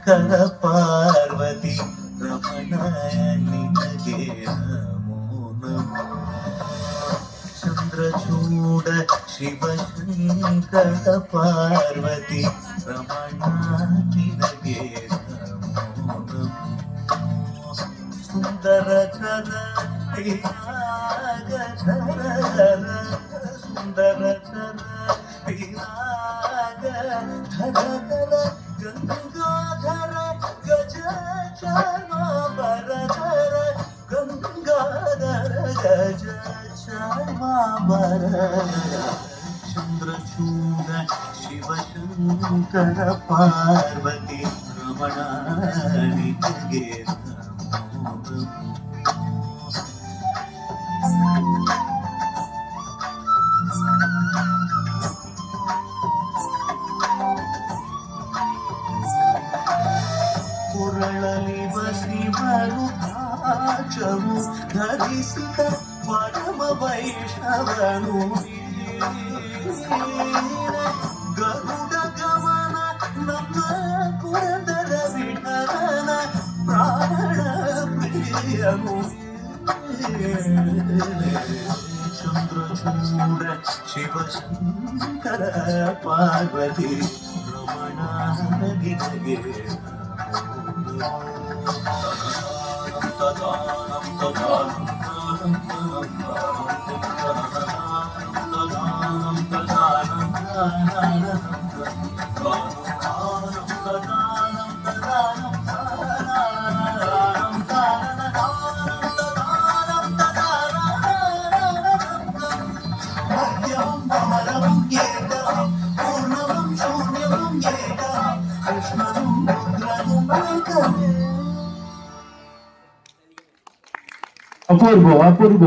ಶಿವಶಂಕರ ಪಾರ್ವತಿ ರಮಣ ನಿನಗೆ ನಮೋ ನಮೋ. ಚಂದ್ರಚೂಡ ಶಿವಶಂಕರ ಪಾರ್ವತಿ ರಮಣ ನಿನಗೆ ನಮೋ ನಮೋ. ಸುಂದರ ಧರ ತ್ಯಾಗ ಧರ ಸುಂದರ ಧರ ತ್ಯಾಗ ಧರ ಗಂಗಾಧರ ಗಜ ಚಾಮರ ಗಂಗಾಧರ ಗಜ ಚಾಮರ. ಚಂದ್ರಚೂಡ ಶಿವಶಂಕರ ಪಾರ್ವತಿ ರಮಣ ನಿನಗೆ ನಮೋ ನಮೋ. ಕೊರಳಲಿ ಬಸಿವರು ಕಾಚವು ಧರಿಸಿದ ಪರಮ ವೈಷ್ಣವನು ಗರುಡ ಗಮನ ನಮ್ಮ ಪುರಂದರ ವಿಠಲನ ಪ್ರಾಣ ಪ್ರಿಯನು. ಚಂದ್ರಚೂಡ ಶಿವಶಂಕರ ಪಾರ್ವತಿ ರಮಣ ನಿನಗೆ ಅಪೂರ್ವ ಅಪೂರ್ವ